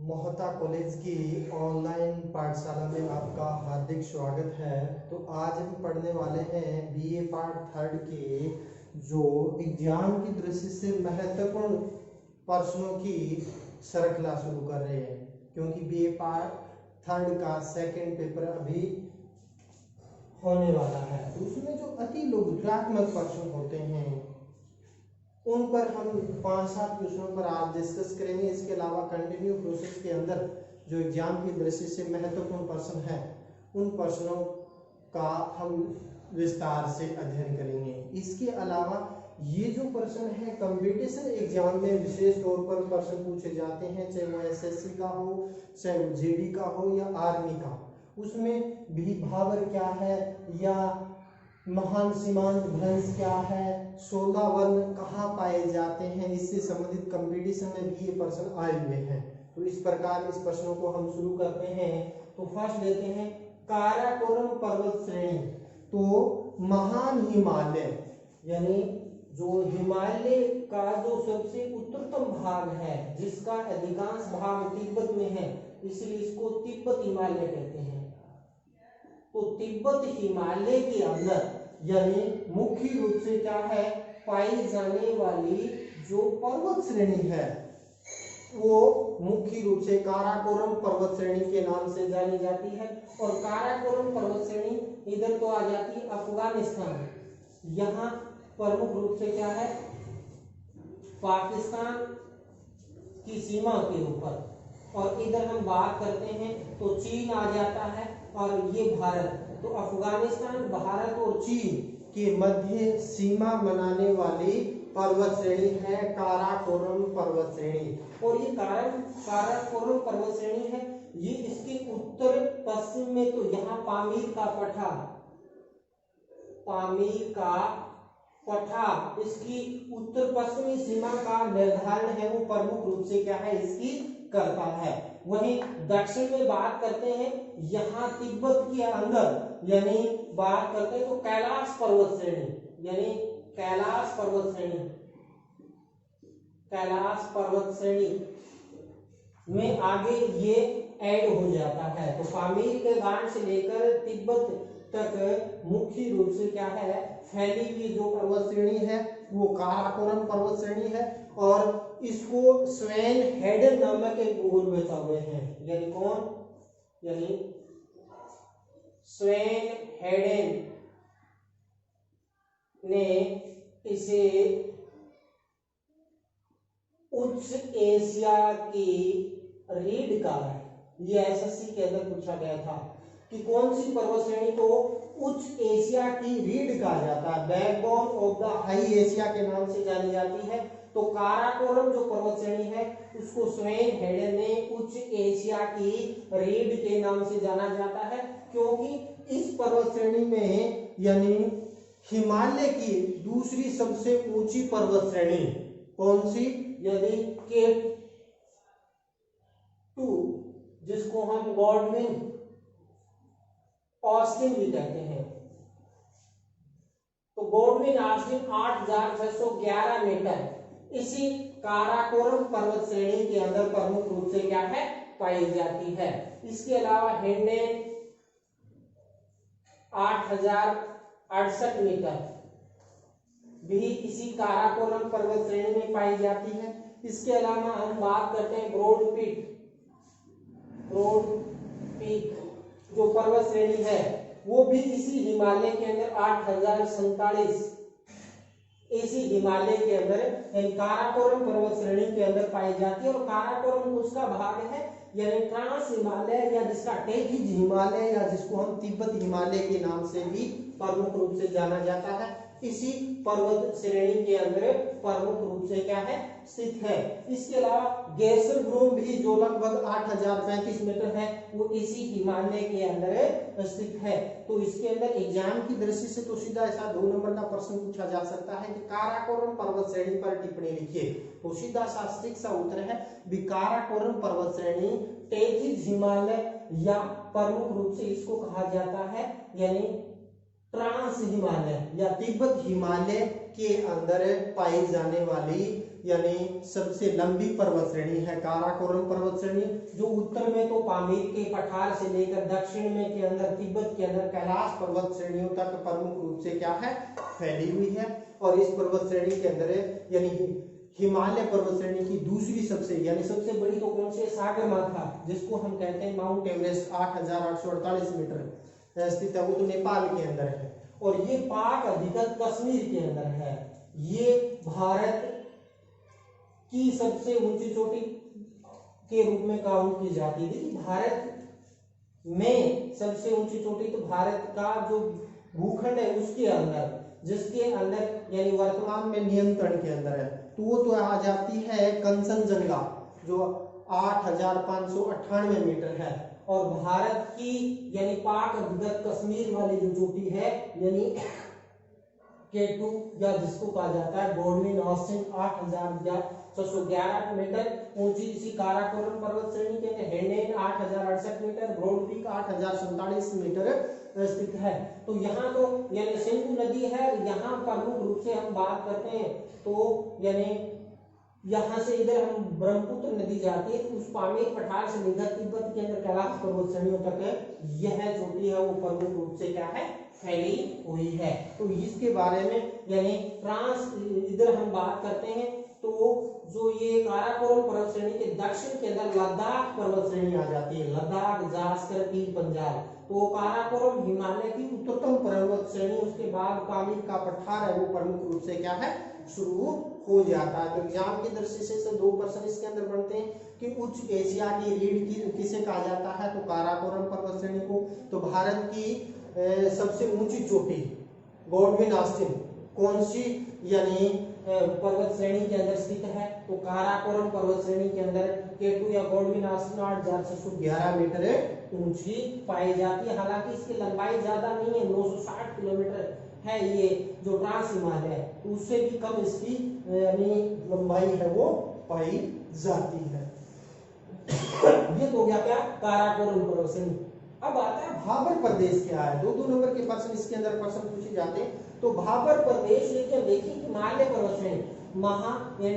Mohta college की online पाठशाला में आपका हार्दिक स्वागत है। तो आज हम पढ़ने वाले हैं बीए पार्ट थर्ड के जो एग्जाम की दृष्टि से महत्वपूर्ण प्रश्नों की श्रृंखला शुरू कर रहे हैं, क्योंकि बीए पार्ट थर्ड का सेकंड पेपर अभी होने वाला है। तो उसमें जो अति लघुत्तरात्मक प्रश्न होते हैं उन पर हम 5-7 क्वेश्चनों पर आज डिस्कस करेंगे। इसके अलावा कंटिन्यू प्रोसेस के अंदर जो एग्जाम की दृष्टि से महत्वपूर्ण प्रश्न है उन प्रश्नों का हम विस्तार से अध्ययन करेंगे। इसके अलावा ये जो प्रश्न है कंपटीशन एग्जाम में विशेष तौर पर प्रश्न पूछे जाते हैं, चाहे वो एसएससी का हो, चाहे वो जेडी का हो या आर्मी का, उसमें भी भावर क्या है या महान सीमांत भ्रंश क्या है, 16 वर्ण कहाँ पाए जाते हैं, इससे संबंधित कंपटीशन में भी ये प्रश्न आए हुए हैं। तो इस प्रकार इस प्रश्नों को हम शुरू करते हैं। तो फर्स्ट लेते हैं काराकोरम पर्वत श्रेणी। तो महान हिमालय यानी जो हिमालय का जो सबसे उत्तरतम भाग है, जिसका अधिकांश भाग तिब्बत में है, इसलिए इसको तिब्बत हिमालय कहते हैं। तो तिब्बत हिमालय के अंदर यानी मुख्य रूप से क्या है, पाई जाने वाली जो पर्वत श्रेणी है वो मुख्य रूप से काराकोरम पर्वत श्रेणी के नाम से जानी जाती है। और काराकोरम पर्वत श्रेणी इधर तो आ जाती है अफगानिस्तान, यहाँ प्रमुख रूप से क्या है, पाकिस्तान की सीमा के ऊपर। और इधर हम बात करते हैं तो चीन आ जाता है और ये भारत। तो अफगानिस्तान, भारत और चीन के मध्य सीमा बनाने वाली पर्वत श्रेणी है काराकोरम पर्वत श्रेणी। और ये काराकोरम पर्वत श्रेणी है, ये इसके उत्तर पश्चिम में तो यहाँ पामीर का पठार इसकी उत्तर पश्चिमी सीमा का निर्धारण है, वो प्रमुख रूप से क्या है, इसकी करता है। वहीं दक्षिण में बात करते हैं, यहाँ तिब्बत के अंदर यानी बात करते हैं तो कैलाश पर्वत श्रेणी, यानी कैलाश पर्वत श्रेणी में आगे ये ऐड हो जाता है। तो पामीर के गांठ से लेकर तिब्बत तक मुख्य रूप से क्या है, फैली हुई जो पर्वत श्रेणी है वो काराकोरम पर्वत श्रेणी है। और इसको स्वेन हेडन नामक एक भूगोलवेत्ता हुए हैं, यानी कौन, यानी स्वेन हेडन ने इसे उच्च एशिया की रीढ़ कहा है। ये एसएससी के अंदर पूछा गया था कि कौन सी पर्वत श्रेणी को उच्च एशिया की रीढ़ कहा जाता है, backbone of the high Asia के नाम से जानी जाती है। तो काराकोरम जो पर्वत श्रेणी है उसको स्वेन हेडन ने उच्च एशिया की रीढ़ के नाम से जाना जाता है, क्योंकि इस पर्वत श्रेणी में यानी हिमालय की दूसरी सबसे ऊंची पर्वत श्रेणी कौन सी, यदि K2 जिसको हम गॉडविन ऑस्टिन भी कहते हैं, तो गॉडविन ऑस्टिन 8611 मीटर इसी काराकोरम पर्वत श्रेणी के अंदर प्रमुख रूप से क्या है, पाई जाती है। इसके अलावा हेंडेन 8068 मीटर भी इसी काराकोरम पर्वत श्रेणी में पाई जाती है। इसके अलावा हम बात करते हैं ब्रॉड पीक जो पर्वत श्रेणी है वो भी इसी हिमालय के अंदर 8047 इसी हिमालय के अंदर काराकोरम पर्वत श्रेणी के अंदर पाई जाती है। और काराकोरम उसका भाग है यानी ट्रांस हिमालय या जिसका टेगिज हिमालय या जिसको हम तिब्बत हिमालय के नाम से भी प्रमुख रूप से जाना जाता है, इसी पर्वत श्रेणी के अंदर प्रमुख रूप से क्या है, स्थित है। इसके अलावा गैसरग्रोम भी जो लगभग 8035 मीटर है वो इसी हिमालय के अंदर स्थित है। तो इसके अंदर एग्जाम की दृष्टि से तो सीधा ऐसा 2 नंबर का प्रश्न पूछा जा सकता है कि काराकोरम पर्वत श्रेणी पर टिप्पणी लिखिए। तो सीधा शास्त्रिक सा उत्तर है काराकोरम पर्वत श्रेणी टेगिज हिमालय या प्रमुख रूप से इसको कहा जाता है यानी ट्रांस हिमालय या तिब्बत हिमालय के अंदर पाई जाने वाली यानी सबसे लंबी पर्वत श्रेणी है काराकोरम पर्वत श्रेणी, जो उत्तर में तो पामीर के पठार से लेकर दक्षिण में के अंदर तिब्बत के अंदर कैलाश पर्वत श्रेणियों तक प्रमुख रूप से क्या है, फैली हुई है। और इस पर्वत श्रेणी के अंदर यानी हिमालय पर्वत श्रेणी की दूसरी सबसे यानी सबसे बड़ी तो कौन सी, सागरमाथा, जिसको हम कहते हैं माउंट एवरेस्ट 8,848 मीटर स्थित है, वो तो नेपाल के अंदर है। और ये पाक अधिकृत कश्मीर के अंदर है। ये भारत की सबसे ऊंची चोटी के रूप में काउंट की जाती है। भारत में सबसे ऊंची चोटी तो भारत का जो भूखंड है उसके अंदर, जिसके अंदर यानी वर्तमान में नियंत्रण के अंदर है, तो वो तो आ जाती है कंचनजंगा, जो 8,598 मीटर है। और भारत की यानी पाक अधिकृत कश्मीर वाली जो चोटी है यानी K2 या जिसको कहा जाता है गॉडविन ऑस्टिन 8,611 मीटर ऊंची इसी काराकोरम पर्वत श्रेणी के अंदर, हेनेन 8,068 मीटर, ब्रॉड पीक 8,047 मीटर स्थित है। तो यहाँ तो यानी सिंधु नदी है, यहाँ प्रमुख रूप से हम बात करते हैं तो यानी यहाँ से इधर हम ब्रह्मपुत्र नदी जाती है, तो उस पामीर पठार से लेकर तिब्बत के अंदर कैलाश पर्वत श्रेणियों तक है, यह चोटी है वो प्रमुख रूप से क्या है, फैली हुई है। तो इसके बारे में यानी ट्रांस इधर हम बात करते हैं तो जो ये काराकोरम पर्वत श्रेणी के दक्षिण के अंदर लद्दाख पर्वत श्रेणी आ जाती है, लद्दाख, जास्कर, पीर पंजाल। तो काराकोरम हिमालय की उच्चतम पर्वत श्रेणी, उसके बाद पामीर का पठार है वो प्रमुख रूप से क्या है, शुरू हो जाता है। तो एग्जाम की दृष्टि से 2 प्रश्न इसके अंदर बनते हैं कि उच्च एशिया की रीढ़ की किसे कहा जाता है, तो काराकोरम पर्वत श्रेणी को। तो भारत की सबसे ऊंची चोटी गॉडविन ऑस्टिन कौन सी यानी पर्वत श्रेणी के अंदर स्थित है, तो काराकोरम पर्वत श्रेणी के अंदर K2 या गॉडविन ऑस्टिन 8,611 मीटर ऊंची पाई जाती है। हालांकि इसकी लंबाई ज्यादा नहीं है, 960 किलोमीटर है ये जो ट्रांस हिमालय है, तो उससे भी कम इसकी यानी लंबाई है वो पाई जाती है। ये तो गया क्या, काराकोरम पर्वत श्रेणी। अब आता है भाबर प्रदेश क्या है, 2-2 नंबर के प्रश्न इसके अंदर प्रश्न पूछे जाते हैं। तो भाबर प्रदेश लेकिन देखिए हिमालय पर्वत श्रेणी,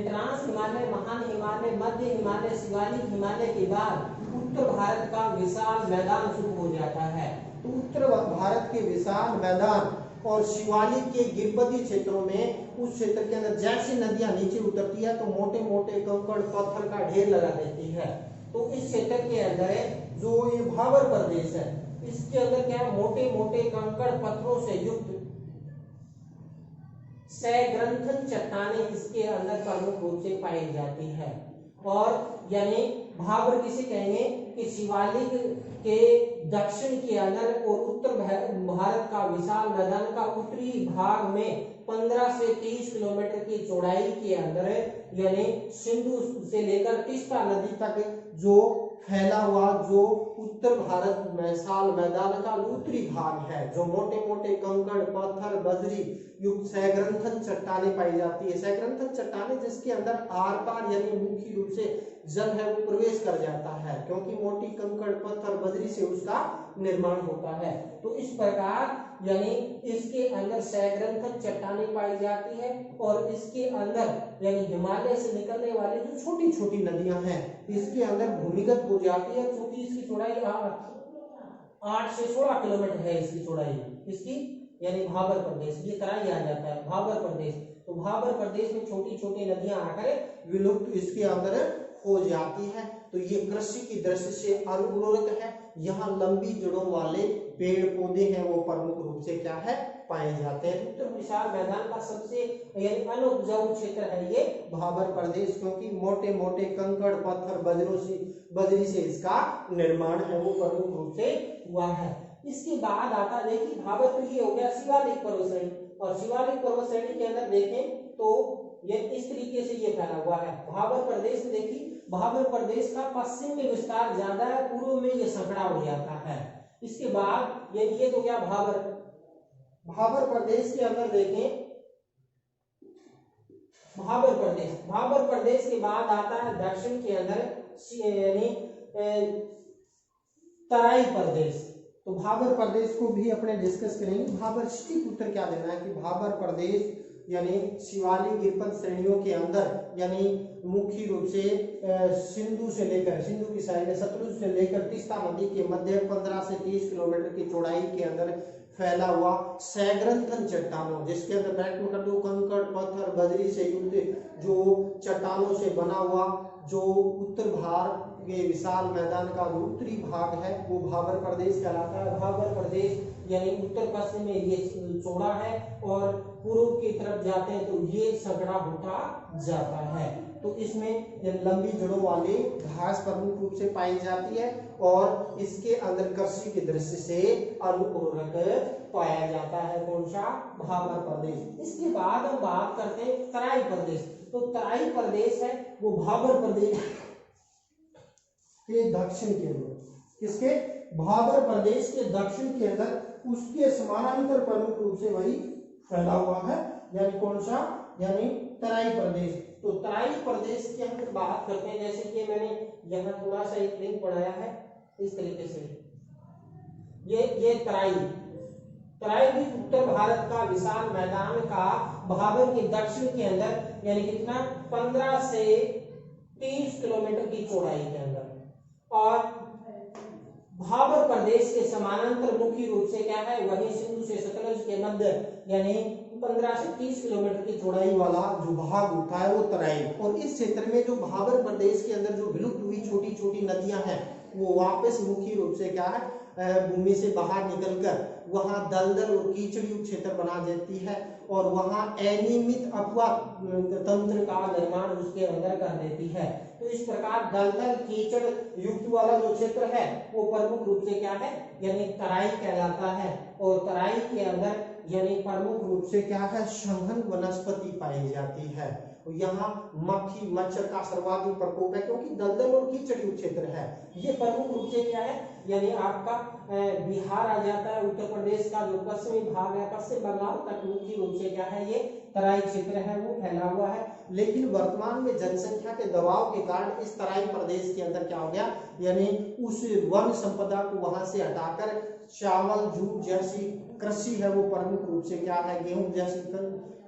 ट्रांस हिमालय, महान हिमालय, मध्य हिमालय, शिवालिक हिमालय के बाद उत्तर भारत का विशाल मैदान शुरू हो जाता है। तो उत्तर भारत के विशाल मैदान और शिवालिक के गिरपति क्षेत्रों में, उस क्षेत्र के अंदर जैसे नदियां नीचे उतरती है तो मोटे मोटे कंकड़ पत्थर का ढेर लगा देती है। तो इस क्षेत्र के अंदर जो ये भाबर प्रदेश है, इसके अंदर क्या है, मोटे मोटे कंकड़ पत्थरों से युक्त सैग्रंथन चट्टानें इसके अंदर प्रमुख रूप से पाई जाती है। और यानी भाबर किसे कहेंगे कि शिवालिक के दक्षिण के अंदर और उत्तर भारत का विशाल मैदान का उत्तरी भाग में 15 से 30 किलोमीटर की चौड़ाई के अंदर यानी सिंधु से लेकर तीस्ता नदी तक जो फैला हुआ जो उत्तर भारत में विशाल मैदान का उत्तरी भाग है, जो मोटे मोटे कंकड़ पत्थर बजरी युक्त सैग्रंथन चट्टानें पाई जाती है। सैग्रंथन चट्टानें जिसके अंदर आर पार यानी मुख्य रूप से जल है वो प्रवेश कर जाता है, क्योंकि मोटी कंकड़ पत्थर बजरी से उसका निर्माण होता है। तो इस प्रकार यानी इसके अंदर सैग्रंथन चट्टानें पाई जाती है और इसके अंदर यानी हिमालय से निकलने वाली जो छोटी छोटी नदियां हैं इसके अंदर भूमिगत हो जाती है, क्योंकि इसकी चौड़ाई 8 से 16 किलोमीटर है इसकी चौड़ाई, इसकी यानी भाबर प्रदेश, ये कराई आ जाता है भाबर प्रदेश। तो भाबर प्रदेश में छोटी छोटी नदियां आकर विलुप्त इसके अंदर हो जाती है। तो ये कृषि की दृष्टि से उर्वरक है, यहाँ लंबी जड़ों वाले पेड़ पौधे हैं वो प्रमुख रूप से क्या है, पाए जाते हैं। उत्तर विशाल मैदान का सबसे यानी अनउपजाऊ क्षेत्र है ये भाबर प्रदेश, क्योंकि मोटे मोटे कंकड़ पत्थर बजरी से इसका निर्माण है वो प्रमुख रूप से हुआ है। इसके बाद आता है देखिए भाबर, तो ये हो गया शिवालिक पर्वत श्रेणी, और शिवालिक पर्वत श्रेणी के अंदर देखें तो ये इस तरीके से ये फैला हुआ है। भाबर प्रदेश में देखिए भाबर प्रदेश का पश्चिम में विस्तार ज्यादा है, पूर्व में ये संकड़ा हो जाता है। इसके बाद ये तो क्या भाबर प्रदेश के अंदर देखें भाबर प्रदेश के बाद आता है दक्षिण के अंदर यानी तराई प्रदेश। तो भाबर प्रदेश को भी अपने डिस्कस करेंगे। भाबर सटीक उत्तर क्या देना है कि भाबर प्रदेश यानी शिवालिक गिरपत श्रेणियों के अंदर यानी मुख्य रूप से सिंधु की साइड में सतलुज से लेकर तीस्ता नदी के मध्य 15 से 30 किलोमीटर की चौड़ाई के अंदर फैला हुआ सैग्रंथन चट्टानों, जिसके अंदर ब्रैकेट में कर दो कंकड़ पत्थर बजरी से युक्त जो चट्टानों से बना हुआ जो उत्तर भारत के विशाल मैदान का जो उत्तरी भाग है वो भाबर प्रदेश कहलाता है। भाबर प्रदेश यानी उत्तर पश्चिम में ये चौड़ा है और पूर्व की तरफ जाते हैं तो ये संकरा होता जाता है। तो इसमें लंबी जड़ों वाली घास प्रमुख रूप से पाई जाती है और इसके अंदर कृषि की दृष्टि से अनुपूरक पाया जाता है। कौन सा? भाबर प्रदेश। इसके बाद हम बात करते हैं तराई प्रदेश। तो तराई प्रदेश है वो भाबर प्रदेश के दक्षिण के अंदर, किसके? भाबर प्रदेश के दक्षिण के अंदर उसके समानांतर प्रमुख रूप से वही फैला हुआ है, यानी कौन सा? यानी तराई प्रदेश। तो तराई प्रदेश की हम बात करते हैं, जैसे कि मैंने यहाँ थोड़ा सा एक लिंक बनाया है इस तरीके से, ये तराई भी उत्तर भारत का विशाल मैदान का भाबर के दक्षिण के अंदर यानी कितना 15 से 30 किलोमीटर की चौड़ाई के अंदर और भाबर प्रदेश के समानांतर मुख्य रूप से क्या है? वही सिंधु से सतलज के मध्य यानी 15 से 30 किलोमीटर की चौड़ाई वाला जो भाग होता है वो तराई। और इस क्षेत्र में जो भाबर प्रदेश के अंदर जो विलुप्त हुई छोटी छोटी नदियां हैं वो वापस मुख्य रूप से क्या है? भूमि से बाहर निकलकर वहां दलदल और कीचड़ युक्त क्षेत्र बना देती है और वहां अनियमित अपवा तंत्र का निर्माण उसके अंदर कर देती है। तो इस प्रकार दलदल कीचड़ युक्त वाला जो क्षेत्र है वो प्रमुख रूप से क्या है? यानी तराई कहलाता है। और तराई के अंदर यानी प्रमुख रूप से क्या है? संघन वनस्पति पाई जाती है। यहाँ मक्खी मच्छर का सर्वाधिक प्रकोप है क्योंकि दलदल और कीचड़ युक्त क्षेत्र है। ये प्रमुख रूप से क्या है? यानी आपका बिहार आ जाता है, उत्तर प्रदेश का जो पश्चिमी भाग है पश्चिम बंगाल तक मुख्य रूप से क्या है? ये तराई क्षेत्र है वो फैला हुआ है। लेकिन वर्तमान में जनसंख्या के दबाव के कारण इस तराई प्रदेश के अंदर क्या हो गया? यानी उस वन संपदा को वहां से हटाकर चावल जूट जैसी कृषि है वो प्रमुख रूप से क्या है? गेहूं जैसी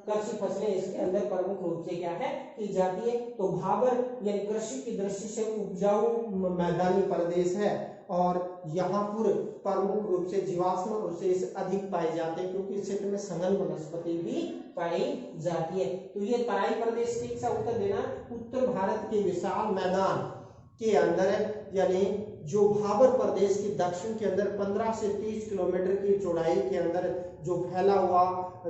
कृषि फसलें इसके अंदर प्रमुख रूप से क्या है? की जाती है। तो भाबर यानी कृषि की दृष्टि से उपजाऊ मैदानी प्रदेश है और यहाँ पर प्रमुख रूप से जीवाश्म अवशेष अधिक पाए जाते हैं क्योंकि इस क्षेत्र में सघन वनस्पति भी पाई जाती है। तो ये तराई प्रदेश ठीक सा उत्तर देना उत्तर भारत के विशाल मैदान के अंदर यानी जो भाबर प्रदेश के दक्षिण के अंदर 15 से 30 किलोमीटर की चौड़ाई के अंदर जो फैला हुआ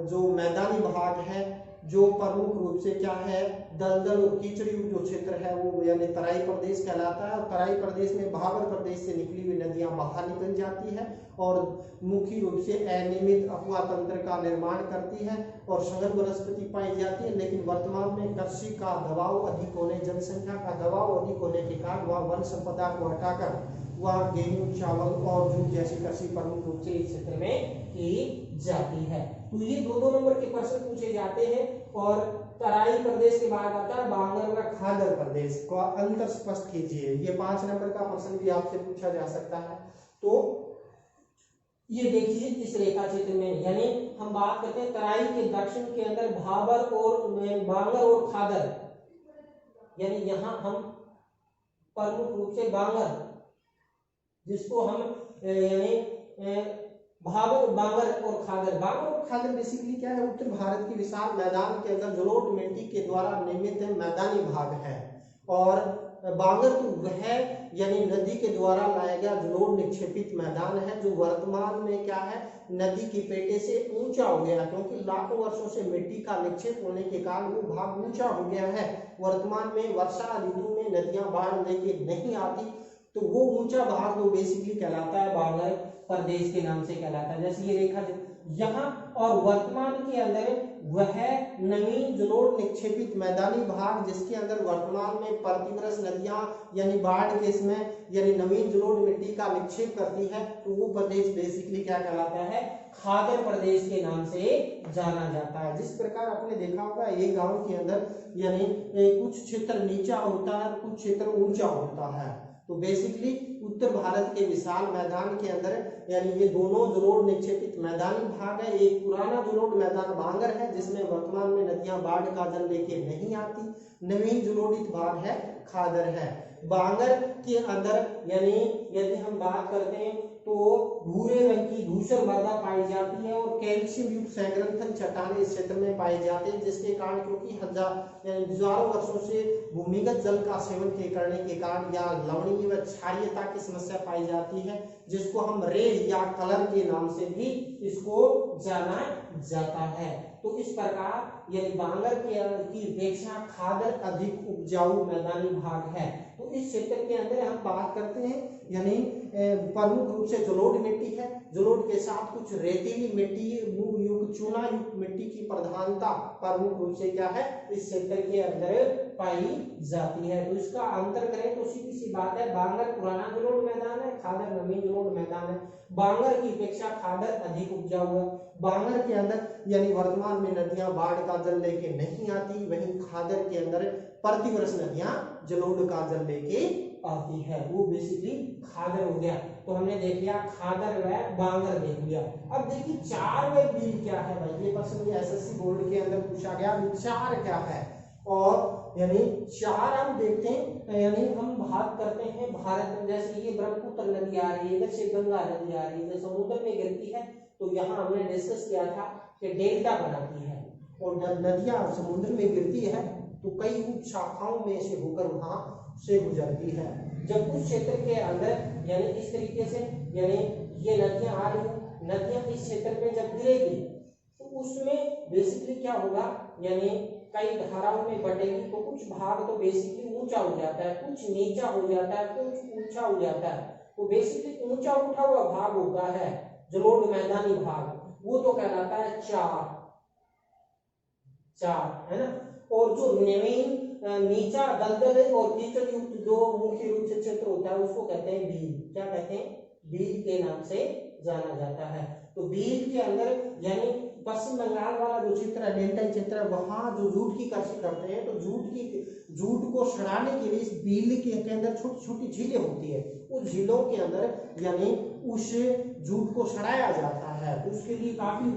जो मैदानी भाग है जो प्रमुख रूप से क्या है? दलदल और कीचड़ युक्त जो क्षेत्र है वो यानी तराई प्रदेश कहलाता है। और तराई प्रदेश में भाबर प्रदेश से निकली हुई नदियां बाहर निकल जाती है और मुख्य रूप से अनियमित अपवा तंत्र का निर्माण करती है और सघन वनस्पति पाई जाती है। लेकिन वर्तमान में कृषि का दबाव अधिक होने, जनसंख्या का दबाव अधिक होने के कारण वह वन संपदा को हटाकर वह गेहूं चावल और जूट जैसी कृषि प्रमुख रूप से इस क्षेत्र में की जाती है। तो ये दो नंबर के प्रश्न पूछे जाते हैं। और तराई प्रदेश के बाद आता है बांगर व खादर प्रदेश का अंतर स्पष्ट कीजिए। ये 5 नंबर का प्रश्न भी आपसे पूछा जा सकता है। तो ये देखिए इस रेखा चित्र में यानी हम बात करते हैं तराई के दक्षिण के अंदर भाबर और बांगर और खादर यानी यहाँ हम प्रमुख रूप से बांगर जिसको हम यानी भाबर बांगर और खादर बेसिकली क्या है? उत्तर भारत के विशाल मैदान के अंदर जलोढ़ मिट्टी के द्वारा निर्मित मैदानी भाग है और बांगर तो वह यानी नदी के द्वारा लाया गया जलोढ़ निक्षेपित मैदान है जो वर्तमान में क्या है? नदी की पेटे से ऊंचा हो गया क्योंकि लाखों वर्षों से मिट्टी का निक्षेप होने के कारण वो भाग ऊंचा हो गया है। वर्तमान में वर्षा ऋतु में नदियां बाढ़ लेके नहीं आती तो वो ऊंचा भाग वो बेसिकली कहलाता है बांगर प्रदेश के नाम से कहलाता है। जैसे ये रेखा यहाँ और वर्तमान के अंदर वह नवीन जलोढ़ निक्षेपित मैदानी भाग जिसके अंदर वर्तमान में प्रतिवर्ष नदियां यानी बाढ़ के समय यानी नवीन जलोढ़ मिट्टी का निक्षेप करती है तो वो प्रदेश बेसिकली क्या कहलाता है? खादर प्रदेश के नाम से जाना जाता है। जिस प्रकार आपने देखा होगा ये गांव के अंदर यानी कुछ क्षेत्र नीचा होता है कुछ क्षेत्र ऊंचा होता है। तो बेसिकली उत्तर भारत के विशाल मैदान के अंदर यानी ये दोनों जलोढ़ निक्षेपित मैदानी भाग है। एक पुराना जलोढ़ मैदान बांगर है जिसमें वर्तमान में नदियां बाढ़ का जल लेके नहीं आती। नवीन जलोढ़ित भाग है खादर है। बांगर के अंदर यानी यदि हम बात करते हैं तो भूरे रंग की धूसर मृदा पाई जाती है और कैल्शियम युक्त सैग्रंथन चट्टानें इस क्षेत्र में पाई जाती है, जिसके कारण क्योंकि हजारों वर्षों से भूमिगत जल का सेवन करने के कारण या लवणीय व क्षारीयता की समस्या पाई जाती है, जिसको हम रेड या कलर के नाम से भी इसको जाना जाता है। तो इस प्रकार यदि बांगर की अपेक्षा खादर अधिक उपजाऊ मैदानी भाग है। तो इस क्षेत्र के अंदर हम बात करते हैं यानी प्रमुख रूप से जलोढ़ मिट्टी है, जलोढ़ के साथ कुछ रेतीली मिट्टी युक्त चूना युक्त मिट्टी की प्रधानता प्रमुख रूप से क्या है इस क्षेत्र के अंदर पाई जाती है। तो इसका अंतर करें तो सीधी सी बात है, बांगर पुराना जलोढ़ मैदान है, खादर नवीन जलोढ़ मैदान है। बांगर की अपेक्षा खादर अधिक उपजाऊ है। बांगर के अंदर यानी वर्तमान में नदियां बाढ़ का जल लेके नहीं आती, वहीं खादर के अंदर प्रतिवर्ष नदियां जलोढ़ का जल लेके आती है। वो बेसिकली खादर हो गया। तो हमने देख लिया खादर व बांगर देख लिया। अब देखिए चार व बील क्या है भाई, ये प्रश्न एसएससी बोर्ड के अंदर पूछा गया। चार क्या है और यानी चार हम देखते हैं यानी हम बात करते हैं भारत में, जैसे ये ब्रह्मपुत्र नदी आ रही है, इधर से गंगा नदी आ रही है, जो समुद्र में गिरती है तो यहाँ हमने डिस्कस किया था कि डेल्टा बनाती है और नदियां समुद्र में गिरती है तो कई उप शाखाओं में से होकर वहां से गुजरती है। जब उस क्षेत्र के अंदर यानी इस तरीके से यानी ये नदियां आ रही हैं, नदियां इस क्षेत्र में जब गिरेगी तो उसमें बेसिकली क्या होगा यानी कई धाराओं में बटेगी, तो कुछ भाग तो बेसिकली ऊंचा हो जाता है, कुछ नीचा हो जाता है, कुछ ऊंचा हो जाता है। तो बेसिकली ऊंचा उठा हुआ भाग होता है जलोढ़ मैदानी भाग, वो तो कहलाता है चार है ना। और जो नवीन नीचा दलदल और कीचड़ युक्त जो मुख्य रूप से क्षेत्र होता है उसको कहते हैं बील। क्या कहते हैं? बील के नाम से जाना जाता है। तो बील के अंदर यानी पश्चिम बंगाल वाला जो क्षेत्र है डेल्टा क्षेत्र है, वहां जो जूट की कृषि करते हैं तो जूट को सड़ाने के लिए इस बील के अंदर छोटी छोटी झीलें होती है, उस झीलों के अंदर यानी उस जूट को सड़ाया जाता है, उसके लिए काफी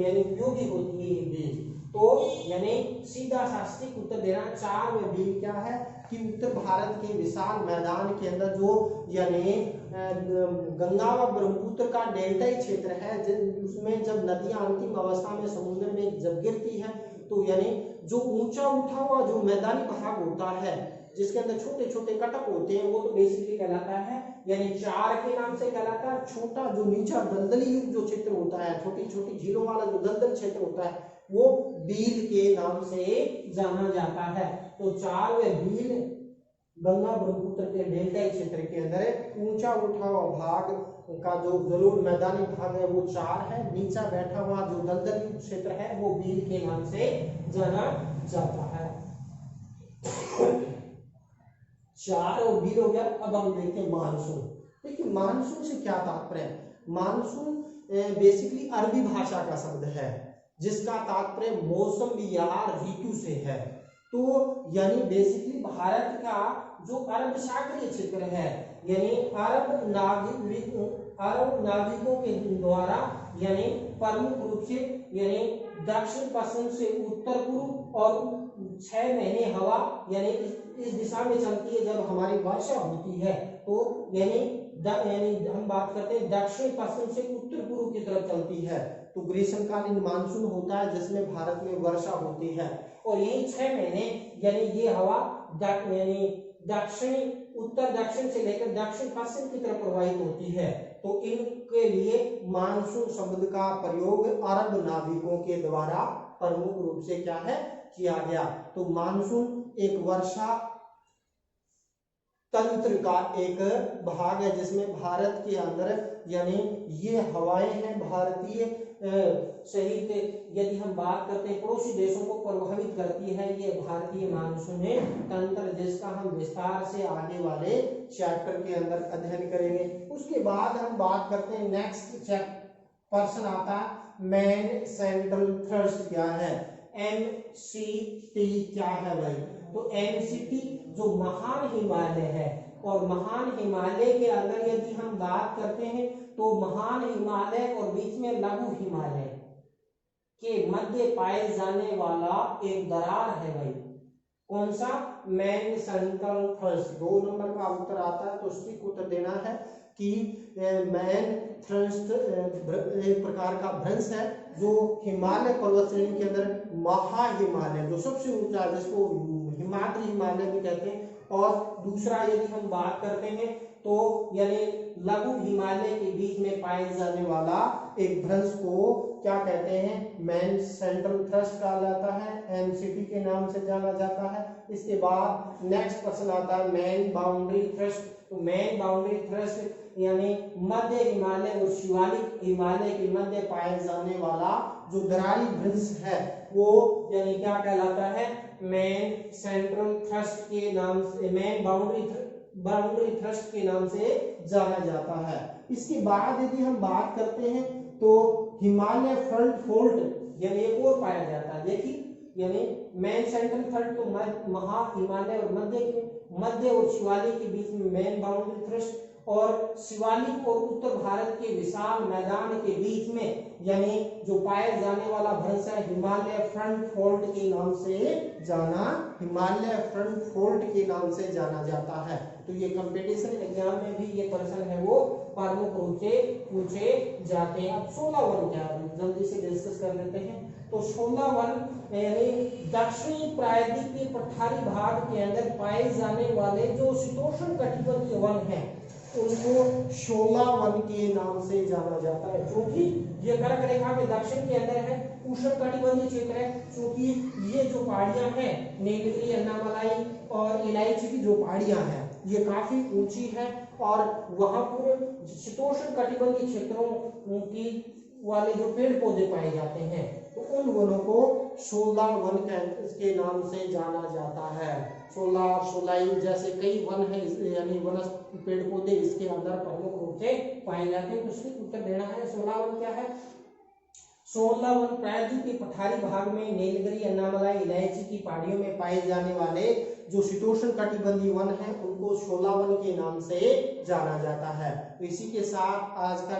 यानी उपयोगी होती है ये बील। तो यानी सीधा शास्त्रीय उत्तर देना चार में बील क्या है कि उत्तर भारत के विशाल मैदान के अंदर जो यानी गंगा व ब्रह्मपुत्र का डेल्टाई क्षेत्र है, उसमें जब नदियां अंतिम अवस्था में समुद्र में जब गिरती है तो यानी जो ऊंचा उठा हुआ जो मैदानी भाग होता है जिसके अंदर छोटे छोटे कटक होते हैं वो तो बेसिकली कहलाता है यानी चार के नाम से कहलाता है। छोटा जो नीचा दलदली युक्त जो क्षेत्र होता है, छोटी छोटी झीलों वाला जो दलदल क्षेत्र होता है वो बील के नाम से जाना जाता है। तो चार व बील गंगा ब्रह्मपुत्र के डेल्टाई क्षेत्र के अंदर ऊंचा उठा हुआ भाग का जो जलोढ़ मैदानी भाग है वो चार है, नीचा बैठा हुआ जो दलदल युक्त क्षेत्र है वो बील के नाम से जाना जाता है। चार और बील हो गया। अब हम देखते हैं मानसून। देखिए मानसून से क्या तात्पर्य है? मानसून बेसिकली अरबी भाषा का शब्द है जिसका तात्पर्य मौसम या ऋतु से है। तो यानी बेसिकली भारत का जो अरब सागरीय क्षेत्र है यानी अरब नाविकों के द्वारा यानी प्रमुख रूप से यानी दक्षिण पश्चिम से उत्तर पूर्व और 6 महीने हवा यानी इस दिशा में चलती है। जब हमारी वर्षा होती है तो यानी हम बात करते हैं दक्षिण पश्चिम से उत्तर पूर्व की तरफ चलती है तो ग्रीष्मकालीन मानसून होता है जिसमें भारत में वर्षा होती है। और यही 6 महीने यानी ये हवा यानी दक्षिणी उत्तर दक्षिण से लेकर दक्षिण पश्चिम की तरफ प्रवाहित होती है। तो इनके लिए मानसून शब्द का प्रयोग अरब नाविकों के द्वारा प्रमुख रूप से क्या है किया गया। तो मानसून एक वर्षा तंत्र का एक भाग है जिसमें भारत के अंदर यानी ये हवाएं हैं भारतीय सहित यदि हम बात करते हैं पड़ोसी देशों को प्रभावित करती है ये भारतीय मानसून तंत्र, जिसका हम विस्तार से आगे वाले चैप्टर के अंदर अध्ययन करेंगे। उसके बाद हम बात करते हैं नेक्स्ट पर्सन आता है मेन सेंट्रल थ्रस्ट क्या है, MCT क्या है भाई। तो MCT जो महान हिमालय है और महान हिमालय के अंदर यदि हम बात करते हैं तो महान हिमालय और बीच में लघु हिमालय के मध्य पाए जाने वाला एक दरार है भाई। कौन सा? Man central thrust. 2 नंबर का उत्तर आता है तो उसकी उत्तर देना है कि मैन थ्रस्ट एक प्रकार का भ्रंश है जो हिमालय पर्वत श्रेणी के अंदर महाहिमालय जो सबसे ऊंचा है, जिसको हिमाद्री हिमालय भी कहते हैं। और दूसरा यदि हम बात करते हैं तो यानी लघु हिमालय के बीच में पाए जाने वाला एक भ्रंश को क्या कहते हैं? मैन सेंट्रल थ्रस्ट कहा जाता है, एमसीटी के नाम से जाना जाता है। इसके बाद नेक्स्ट प्रश्न आता है मैन बाउंड्री थ्रस्ट। तो मैन बाउंड्री थ्रस्ट यानी मध्य हिमालय और शिवालिक हिमालय के मध्य पाए जाने वाला जो दरारी भ्रंश है वो यानी क्या कहलाता है? मैन सेंट्रल थ्रस्ट के नाम से, मैन बाउंड्री थ्रस्ट के नाम से जाना जाता है। इसके बाद यदि हम बात करते हैं तो हिमालय फ्रंट फोल्ड यानी एक और पाया जाता है। देखिए यानी मैन सेंट्रल थ्रस्ट तो महा हिमालय और मध्य और शिवालिक के बीच में मैन बाउंड्री थ्रस्ट, और शिवालिक और उत्तर भारत के विशाल मैदान के बीच में यानी जो पाए जाने वाला भ्रंश है हिमालय फ्रंट फोल्ड के नाम से जाना जाता है। तो ये कंपटीशन एग्जाम में भी ये प्रश्न है वो प्रमुख रूप से पूछे जाते हैं। अब 16 वन क्या है जल्दी से डिस्कस कर लेते हैं। तो 16 वन यानी दक्षिणी प्रायद्वीपीय पठारी भाग के अंदर पाए जाने वाले जो शीतोष्ण कटिबंधीय वन है उनको 16 वन के नाम से जाना जाता है, क्योंकि ये कर्क रेखा के दक्षिण के अंदर है, उष्ण कटिबंधीय क्षेत्र है। क्योंकि ये जो पहाड़ियां हैं नीलगिरी, अन्नामलाई और इलायची की जो पहाड़ियां हैं ये काफी ऊंची है और वहां पर शीतोष्ण कटिबंधीय क्षेत्रों की वाले जो पेड़ पौधे पाए जाते हैं तो उन वनों को 16 वन के नाम से जाना जाता है। 16 सोलाई जैसे कई वन है यानी वनस्पति पेड़ पौधे इसके अंदर प्रमुख रूप से पाए जाते हैं। तो उसके उत्तर देना है 16 वन क्या है? 16 वन प्रायद्वीपीय पठारी भाग में नीलगिरी, अन्नामलाई, इलायची की पहाड़ियों में पाए जाने वाले जो शीतोष्ण कटिबंधीय वन है उनको 16 वन के नाम से जाना जाता है। तो इसी के साथ आज का